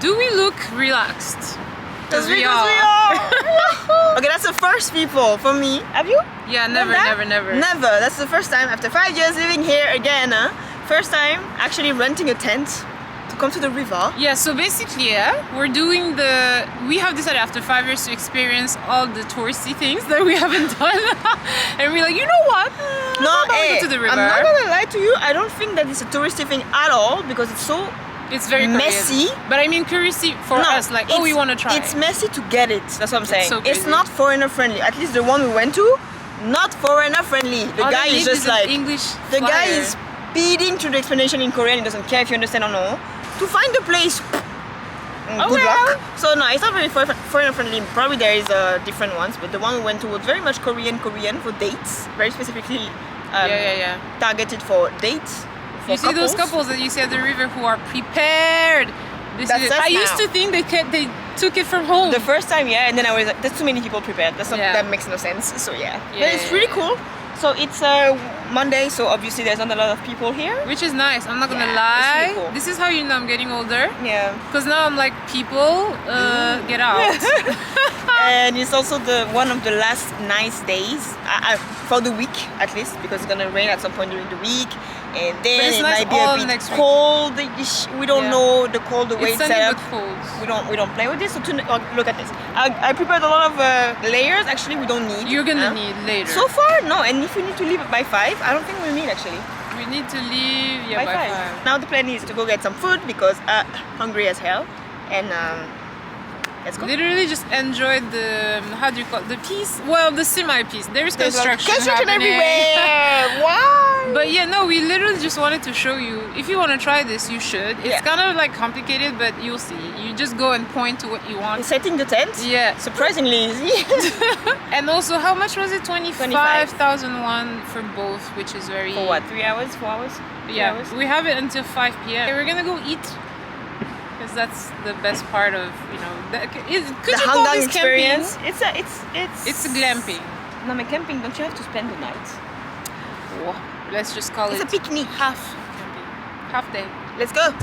Do we look relaxed? Because we are. Okay, that's the first people for me. Have you? Yeah, never. Never. That's the first time after 5 years living here again. First time actually renting a tent to come to the river. Yeah, so basically, we have decided after 5 years to experience all the touristy things that we haven't done. And we're like, you know what? Go to the river. I'm not gonna lie to you, I don't think that it's a touristy thing at all because it's very messy. Korean. But I mean touristy for us, like, we want to try. It's messy to get it, that's what I'm saying. It's not foreigner friendly. At least the one we went to, not foreigner friendly. The guy is just like, English the flyer. guy is speeding through the explanation in Korean, he doesn't care if you understand or no. To find the place, good luck. So no, it's not very foreigner friendly. Probably there is different ones, but the one we went to was very much Korean for dates, very specifically targeted for dates. For you see those couples that you see at the river who are prepared. I used to think they took it from home. The first time, yeah, and then I was like, there's too many people prepared. That makes no sense. So but it's really cool. So it's Monday, so obviously there's not a lot of people here. Which is nice, I'm not gonna lie. Really cool. This is how you know I'm getting older. Yeah. Because now I'm like, people, get out. And it's also one of the last nice days, for the week at least, because it's gonna rain at some point during the week. And then it might be a bit cold. We don't know the cold, the way it's set up. We don't play with this. So look at this. I prepared a lot of layers. Actually, we don't need. You're gonna need later. So far, no. And if we need to leave by 5, I don't think we'll need actually. We need to leave by 5. Now the plan is to go get some food because hungry as hell. And let's go. Literally just enjoy the, how do you call it? The piece? Well, the semi-piece. There's construction happening. Everywhere. Why? But yeah, no, we literally just wanted to show you. If you want to try this, you should. It's kind of like complicated, but you'll see. You just go and point to what you want. Setting the tent? Yeah. Surprisingly easy. And also, how much was it? 25,000 won for both, which is very... For what, 3 hours, 4 hours? Yeah, 3 hours? We have it until 5 p.m. Okay, we're gonna go eat. Because that's the best part of, could you call this experience? Camping? It's glamping. No, but camping, don't you have to spend the night? Oh, let's just call it's it... It's a picnic. Half day. Let's go.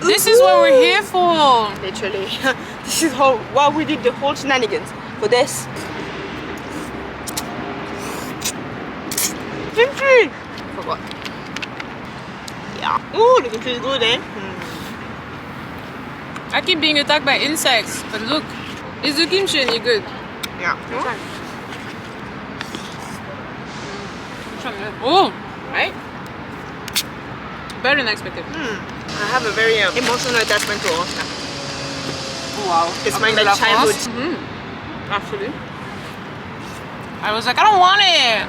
This is what we're here for. Literally. This is why we did the whole shenanigans. For this. Kimchi! Forgot. Yeah. Ooh, the kimchi is good, eh? I keep being attacked by insects, but look, is the kimchi any good? Yeah. Oh, right? Better than expected. I have a very emotional attachment to Oscar. Wow. It's my childhood. Actually. I was like, I don't want it.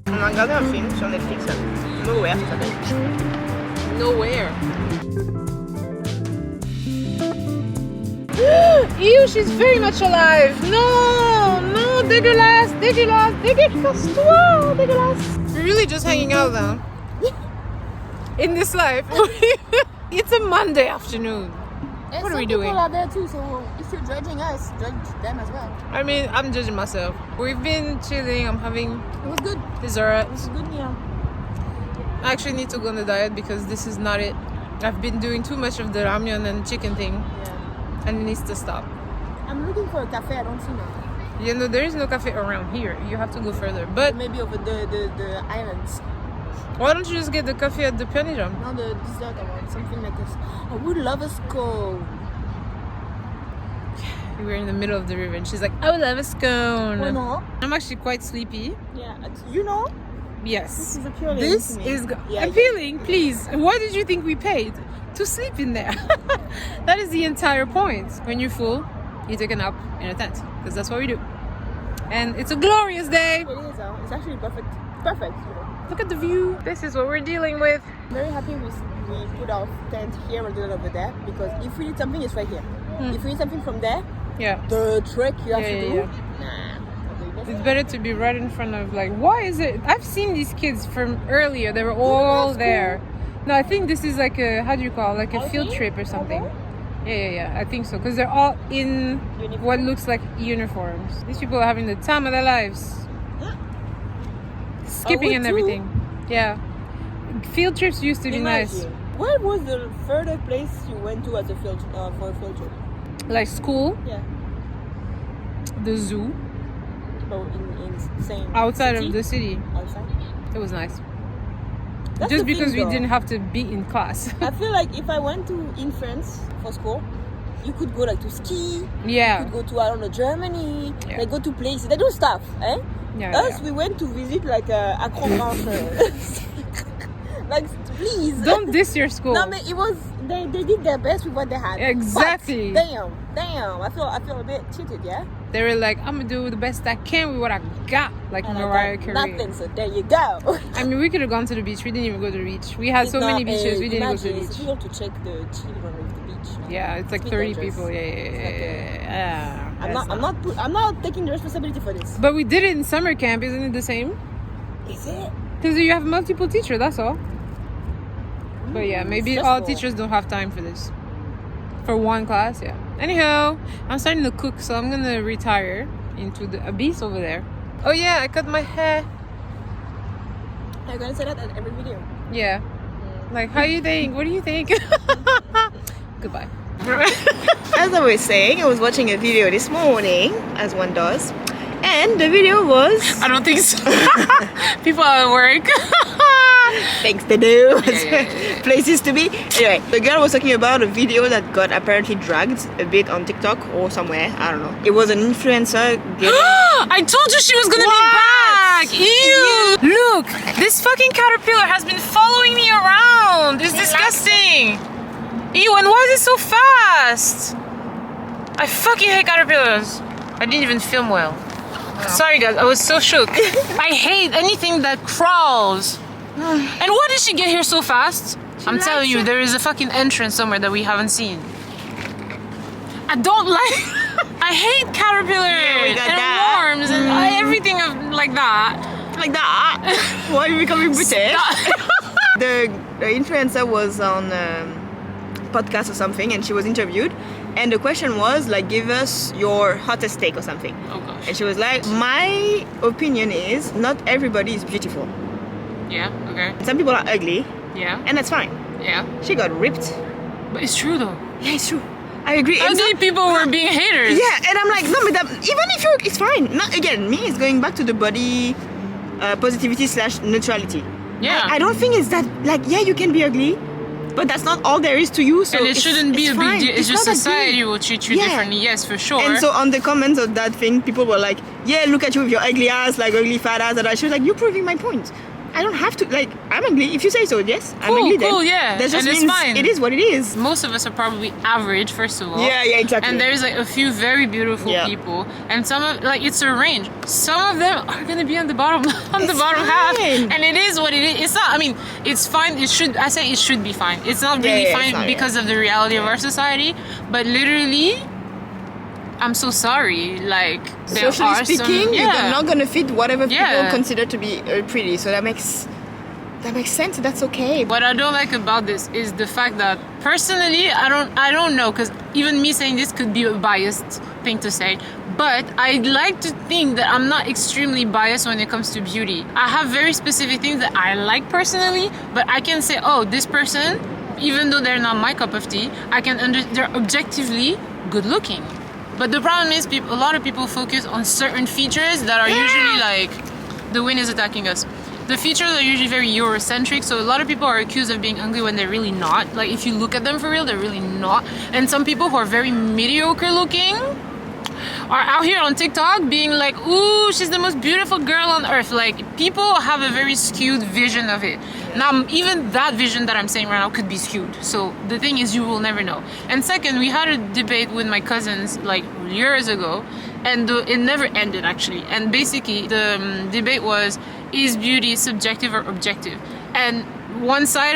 On a regardé un film sur Netflix. Nowhere, ça s'appelle. Nowhere. Ew, she's very much alive. No, dégueulasse, toi, dégueulasse. We're really just hanging out now. In this life. It's a Monday afternoon. And what are we some doing? people are there too, so if you're judging us, judge them as well. I mean, I'm judging myself. We've been chilling, I'm having It was good. dessert. It was good, yeah. I actually need to go on the diet because this is not it. I've been doing too much of the ramyeon and chicken thing. Yeah. And it needs to stop. I'm looking for a cafe, I don't see none. You know, there is no cafe around here. You have to go further. But Maybe over the islands. why don't you just get the cafe at the Pyeongjam? Not the dessert I want, something like this. I would love a scone. We were in the middle of the river and she's like, I would love a scone. Oh no? I'm actually quite sleepy. Yeah, you know? Yes. This is appealing This to me. is Yeah, appealing, please. What did you think we paid? to sleep in there. That is the entire point. When you're full, you take a nap in a tent, because that's what we do. And it's a glorious day. It is. It's actually perfect. Perfect. Look at the view. This is what we're dealing with. Very happy we put our tent here rather than over there, because if we need something, it's right here. If we need something from there, the trek you have to do. It's better to be right in front of, like, why is it? I've seen these kids from earlier. They were all there. No, I think this is like a, how do you call it? Like a field trip or something. Yeah, I think so. Because they're all in what looks like uniforms. These people are having the time of their lives. Skipping and everything. Yeah. Field trips used to be nice. Where was the furthest place you went to as a field for a field trip? Like school? Yeah. The zoo. Oh, in same outside city? of the city. Outside? It was nice. That's just the because thing, we didn't have to be in class. I feel like if I went in France for school, you could go like to ski. Yeah. You could go to, I don't know, Germany. Yeah. Like go to places. They do stuff, eh? Yeah. Us, we went to visit like Acrobranche. Like, please. Don't diss your school. No, but it was, they did their best with what they had. Exactly. But, damn. I feel a bit cheated, yeah? They were like, I'm gonna do the best I can with what I got, like And Mariah I got Carey. nothing, so there you go. I mean, we could have gone to the beach. We didn't even go to the beach. We had so many beaches. We didn't go to the It's beach. difficult to check the children with the beach. No? Yeah, it's like It's 30 dangerous. people. Yeah. I'm not taking the responsibility for this. But we did it in summer camp. Isn't it the same? Is it? Because you have multiple teachers. That's all. But yeah, maybe all stressful. teachers don't have time for this. For one class, yeah. Anyhow, I'm starting to cook, so I'm gonna retire into the abyss over there. Oh yeah, I cut my hair. Are you gonna say that in every video? Yeah. Like, how you think? What do you think? Goodbye. As I was saying, I was watching a video this morning, as one does, and the video was I don't think so. People are at work. things to do, Yeah. places to be. Anyway, the girl was talking about a video that got apparently dragged a bit on TikTok or somewhere. I don't know. It was an influencer getting. I told you she was gonna be back! Ew! Look! This fucking caterpillar has been following me around! It's disgusting! Ew, and why is it so fast? I fucking hate caterpillars. I didn't even film well. Sorry guys, I was so shook. I hate anything that crawls. And why did she get here so fast? I'm telling you, there is a fucking entrance somewhere that we haven't seen. I don't like... I hate caterpillars we got and that. worms and everything like that. Like that? Why are you becoming British? The influencer was on podcast or something, and she was interviewed, and the question was like, give us your hottest take or something. Oh gosh. And she was like, my opinion is not everybody is beautiful. Yeah, okay. Some people are ugly, Yeah, and that's fine. yeah. She got ripped. But it's true though. Yeah, it's true. I agree. It's Ugly not- people were being haters. Yeah, and I'm like, no, but even if you're, it's fine. Not again, me is going back to the body positivity / neutrality. Yeah. I don't think it's that, like, yeah, you can be ugly, but that's not all there is to you. So And it shouldn't be a big deal. It's just not that society big. will treat you Yeah. differently. Yes, for sure. And so on the comments of that thing, people were like, yeah, look at you with your ugly ass, like ugly fat ass. And she was like, you're proving my point. I don't have to, like, I'm ugly. If you say so, yes, I'm ugly then. Cool, yeah. That just And it's means fine. it is what it is. Most of us are probably average, first of all. Yeah, exactly. And there's like a few very beautiful Yeah. people, and some of like it's a range. Some of them are gonna be on the bottom, on the bottom half, fine. and it is what it is. It's not. I mean, it's fine. It should. I say it should be fine. It's not really Yeah, fine it's not, because of the reality of our society, but literally, I'm so sorry. Like there Socially are speaking, some. you're not gonna fit whatever Yeah. people consider to be pretty. So that makes sense. That's okay. What I don't like about this is the fact that personally, I don't know, because even me saying this could be a biased thing to say, but I'd like to think that I'm not extremely biased when it comes to beauty. I have very specific things that I like personally, but I can say, oh, this person, even though they're not my cup of tea, they're objectively good looking. But the problem is, a lot of people focus on certain features that are usually like, the wind is attacking us. The features are usually very Eurocentric, so a lot of people are accused of being ugly when they're really not. Like, if you look at them for real, they're really not. And some people who are very mediocre looking, are out here on TikTok being like, ooh, she's the most beautiful girl on earth. Like, people have a very skewed vision of it. Now, even that vision that I'm saying right now could be skewed. So the thing is, you will never know. And second, we had a debate with my cousins like years ago, and it never ended actually. And basically, the debate was, is beauty subjective or objective? And one side,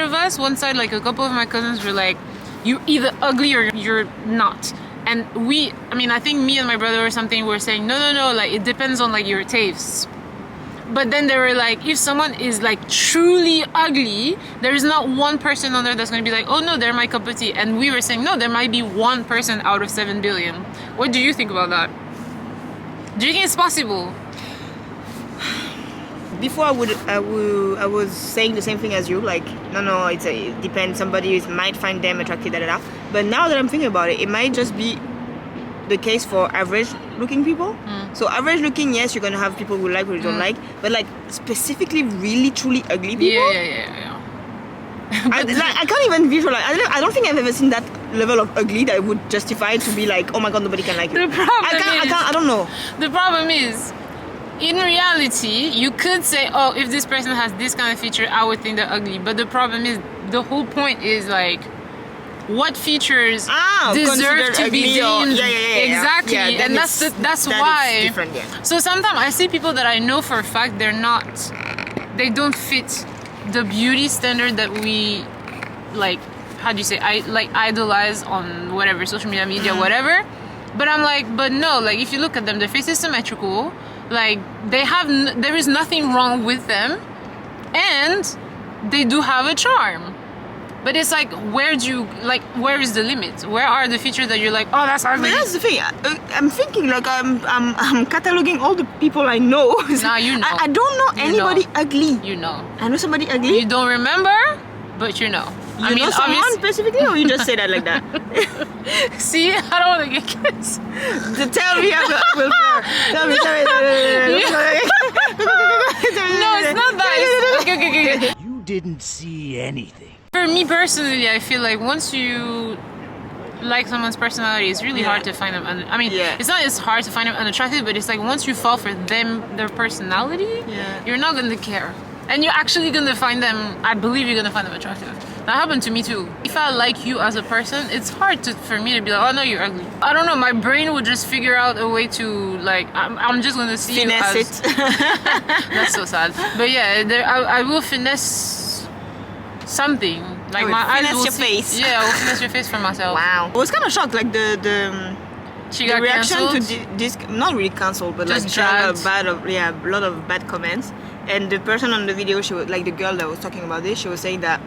like a couple of my cousins were like, you're either ugly or you're not. And I think me and my brother or something were saying, no, like it depends on like your tastes. But then they were like, if someone is like truly ugly, there is not one person on there that's going to be like, oh no, they're my cup of tea. And we were saying, no, there might be one person out of 7 billion. What do you think about that? Do you think it's possible? Before I was saying the same thing as you, like no, it depends. Somebody might find them attractive, But now that I'm thinking about it, it might just be the case for average looking people. So average looking, yes, you're gonna have people who like or you don't like, but like specifically really truly ugly people. Yeah. I can't even visualize. I don't think I've ever seen that level of ugly that would justify to be like, oh my god, nobody can like you. I don't know. The problem is, in reality, you could say, oh, if this person has this kind of feature, I would think they're ugly. But the problem is, the whole point is like, what features deserve to be deemed exactly, yeah, and that's why. Different, yeah. So sometimes I see people that I know for a fact they don't fit the beauty standard that we like. How do you say? Idolize on whatever social media, whatever. But I'm like, but no, like if you look at them, their face is symmetrical. Like there is nothing wrong with them, and they do have a charm. But it's like, where is the limit? Where are the features that you're like, oh, that's ugly? But that's the thing. I'm thinking like I'm cataloging all the people I know. Nah, you know. I don't know anybody ugly. You know. I know somebody ugly. You don't remember, but you know. You know someone specifically, or you just say that like that? See, I don't want to get kissed. Tell me, I will. Tell me. No, it's not that. Okay. You didn't see anything. For me personally, I feel like once you like someone's personality, it's really hard to find them. It's not as hard to find them unattractive, but it's like once you fall for their personality, you're not gonna care, and you're actually gonna find them. I believe you're gonna find them attractive. That happened to me too. If I like you as a person, it's hard for me to be like, oh no, you're ugly. I don't know. My brain would just figure out a way to like. I'm just gonna see finesse you as. That's so sad. But yeah, I will finesse something. Like my eyes will finesse your face. Yeah, I will finesse your face for myself. Wow. I was kind of shocked, like the reaction canceled? to this, not really cancelled, but just like she had a lot of bad comments. And the person on the video, she was like the girl that was talking about this, she was saying that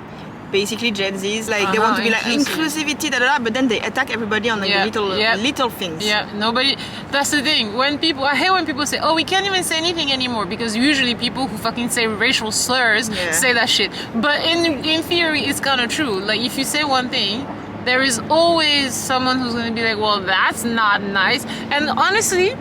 basically Gen Zs, like they want to be like inclusivity, but then they attack everybody on like the little things. Yeah, nobody. That's the thing. I hate when people say, "Oh, we can't even say anything anymore," because usually people who fucking say racial slurs say that shit. But in theory, it's kind of true. Like if you say one thing, there is always someone who's gonna be like, "Well, that's not nice." And honestly,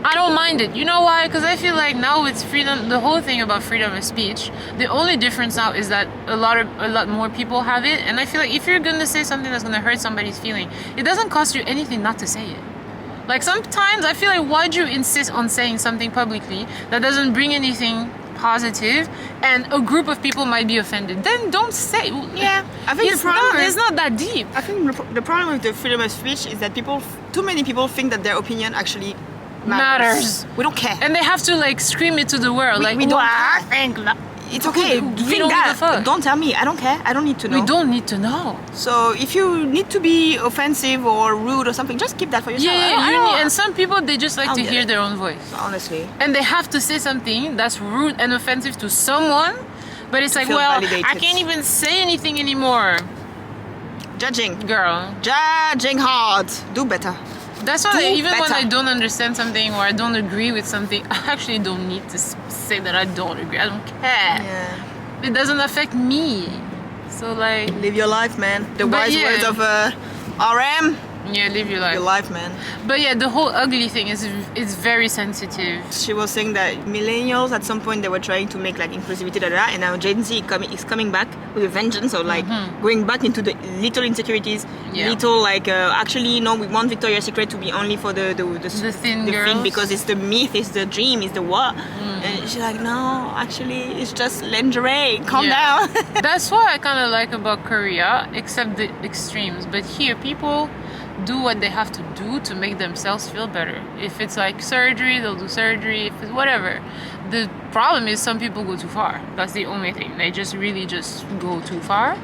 I don't mind it. You know why? Because I feel like now with freedom, the whole thing about freedom of speech, the only difference now is that a lot more people have it. And I feel like if you're gonna say something that's gonna hurt somebody's feeling, it doesn't cost you anything not to say it. Like sometimes I feel like, why'd you insist on saying something publicly that doesn't bring anything positive, and a group of people might be offended? Then don't say. Yeah, I think it's not that deep. I think the problem with the freedom of speech is that too many people think that their opinion actually matters. We don't care, and they have to like scream it to the world. We don't think. It's okay. Don't tell me. I don't care. I don't need to know. We don't need to know. So if you need to be offensive or rude or something, just keep that for yourself. And some people, they just like to hear their own voice. Honestly. And they have to say something that's rude and offensive to someone, but it's like, well, validated. I can't even say anything anymore. Judging. Girl. Judging hard. Do better. That's why even when I don't understand something or I don't agree with something, I actually don't need to say that I don't agree. I don't care. Yeah. It doesn't affect me. So like... Live your life, man. The wise words of RM. Yeah, live your life. Your life, man. But yeah, the whole ugly thing is very sensitive. She was saying that millennials at some point they were trying to make like inclusivity, and now Gen Z is coming back with a vengeance, or like going back into the little insecurities, little like actually no, we want Victoria's Secret to be only for the thin girls, because it's the myth, it's the dream, it's the what. And she's like, no, actually it's just lingerie. Calm down. That's what I kind of like about Korea, except the extremes. But here, people do what they have to do to make themselves feel better. If it's like surgery, they'll do surgery. If it's whatever. The problem is some people go too far. That's the only thing. They just really just go too far.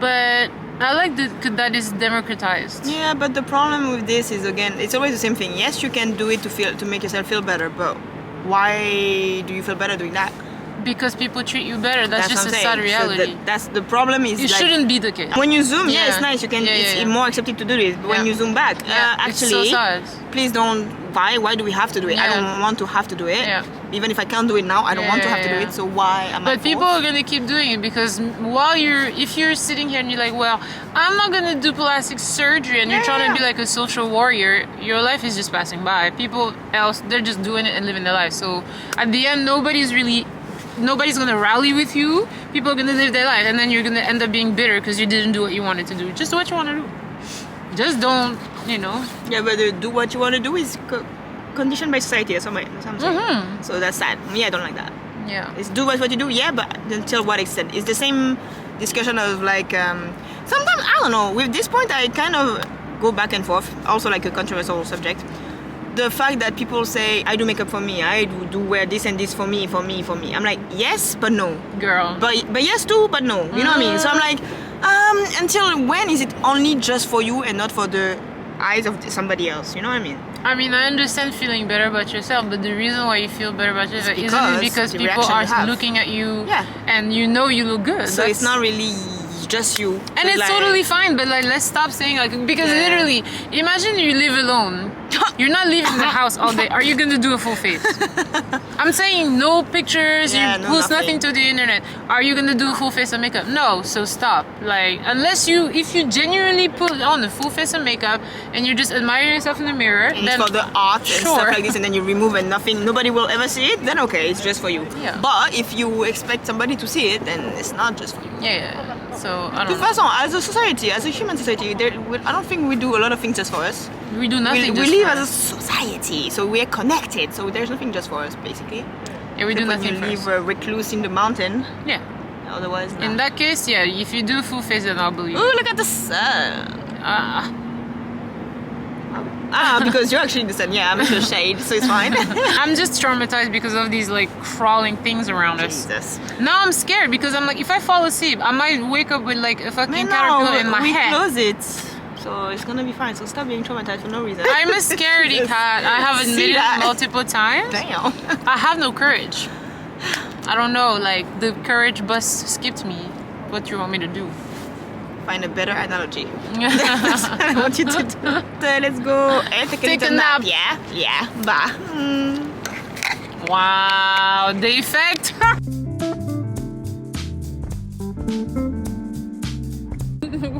But I like that is democratized. Yeah, but the problem with this is, again, it's always the same thing. Yes, you can do it to make yourself feel better, but why do you feel better doing that? Because people treat you better. That's just a sad reality. So that's the problem. Is it like, shouldn't be the case. When you zoom, it's nice. You can. It's more accepted to do this. But when you zoom back, actually, it's so sad. Please don't. Why do we have to do it? I don't want to have to do it. Even if I can't do it now, I don't want to have to do it. So why am I? But people are gonna keep doing it because if you're sitting here and you're like, well, I'm not gonna do plastic surgery, and you're trying to be like a social warrior, your life is just passing by. People else, they're just doing it and living their life. So at the end, nobody's gonna rally with you. People are gonna live their life, and then you're gonna end up being bitter because you didn't do what you wanted to do. Just do what you want to do. Just don't, Yeah, but do what you want to do is conditioned by society or something. So that's sad. Yeah, I don't like that. Yeah. It's do what you do. Yeah, but until what extent? It's the same discussion of like sometimes I don't know. With this point, I kind of go back and forth. Also, like a controversial subject. The fact that people say, I do makeup for me, I do wear this and this for me. I'm like, yes, but no. Girl. But yes too, but no. You know what I mean? So I'm like, until when is it only just for you and not for the eyes of somebody else? You know what I mean? I mean, I understand feeling better about yourself, but the reason why you feel better about yourself isn't because people are looking at you and you look good. So it's not really just you. And it's totally fine, but like, let's stop saying like, because literally, imagine you live alone. You're not leaving the house all day. Are you gonna do a full face? I'm saying no pictures, you post nothing to the internet. Are you gonna do a full face of makeup? No, so stop. Like, if you genuinely put on a full face of makeup and you're just admiring yourself in the mirror, and then it's for the art and stuff like this, and then you remove and nobody will ever see it, then okay, it's just for you. Yeah. But if you expect somebody to see it, then it's not just for you. Yeah. So I don't know. As a society, as a human society, I don't think we do a lot of things just for us. We do nothing. We live as a society, so we're connected. So there's nothing just for us, basically. Yeah, we do nothing for us. When you live recluse in the mountain. Yeah. Otherwise, in that case, if you do full face, then I'll believe. Oh, look at the sun. Because you're actually in the sun. Yeah, I'm in the shade, so it's fine. I'm just traumatized because of these like crawling things around us. Now I'm scared because I'm like, if I fall asleep, I might wake up with like a fucking caterpillar in my head. We close it, so it's gonna be fine. So stop being traumatized for no reason. I'm a scaredy cat. I have admitted it multiple times. Damn. I have no courage. I don't know. Like the courage bus skipped me. What do you want me to do? Find a better analogy. That's what I want you to do. So let's go and take a nap. Yeah. Bye. Wow, the effect.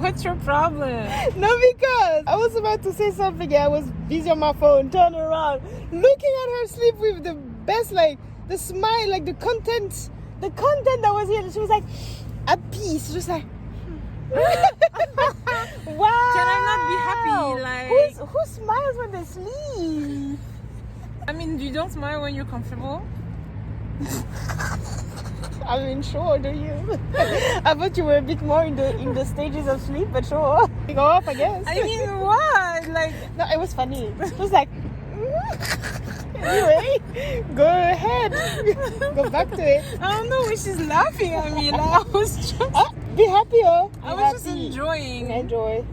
What's your problem? No, because I was about to say something. I was busy on my phone. Turn around, looking at her sleep with the best, like the smile, like the content that was here. She was like at peace, just like. Wow! Can I not be happy? Like who smiles when they sleep? I mean, you don't smile when you're comfortable. I mean, sure, do you? I thought you were a bit more in the stages of sleep, but sure, go off, I guess. I mean, what? Like, no, it was funny. It was like. Anyway, go ahead. Go back to it. I don't know. She's laughing at me. Like, I was just. Be happy, oh. I was just enjoying. Enjoy.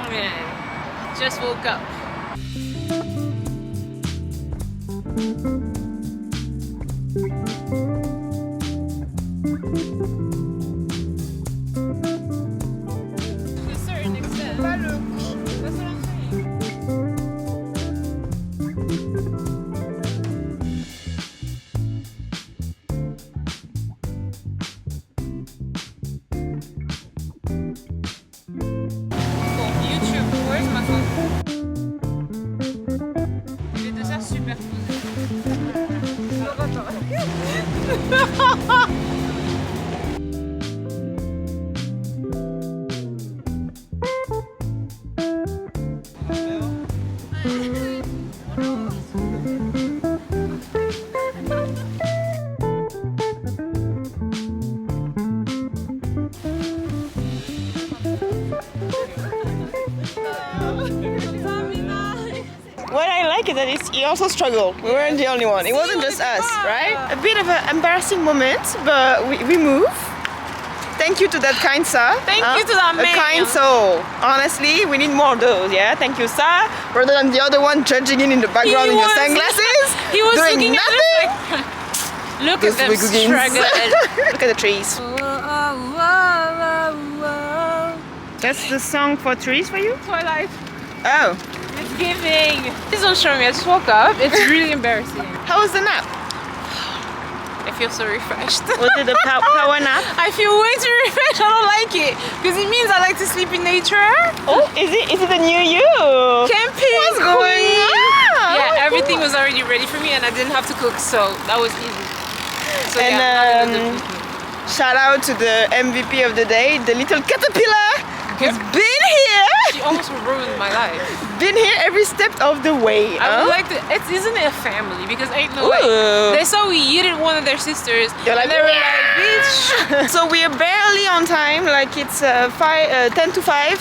Okay. Just woke up. What I like is that he also struggled. We weren't the only one. It wasn't just us, right? A bit of an embarrassing moment, but we moved. Thank you to that kind sir. Thank you to that man. A kind soul. Honestly, we need more of those, yeah? Thank you, sir. Rather than the other one judging in the background in your sunglasses. He was doing looking nothing. at us like, look Those at them wiggins. struggle. Look at the trees. That's the song for trees for you? Twilight. Oh. It's giving. Please don't show me. I just woke up. It's really embarrassing. How was the nap? I feel so refreshed. Was it a power nap? I feel way too refreshed. I don't like it because it means I like to sleep in nature. Oh, is it the new you? Camping. What's going on? Yeah, everything was already ready for me and I didn't have to cook, so that was easy. So And yeah, I'm having a good picnic. shout out to the MVP of the day, the little caterpillar. Has Yep. been here. She almost ruined my life. Been here every step of the way. I huh? would like to. Isn't it a family? Because ain't no way. Ooh. They saw we yeeted one of their sisters. You're like, and they were like, bitch. So we are barely on time. Like it's 10 to 5,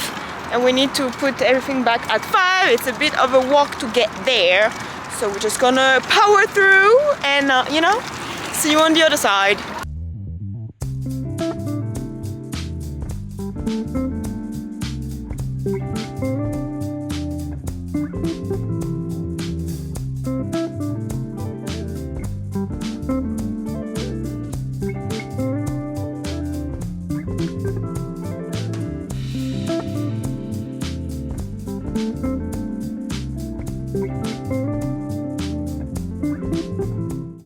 and we need to put everything back at 5. It's a bit of a walk to get there. So we're just gonna power through, and see you on the other side.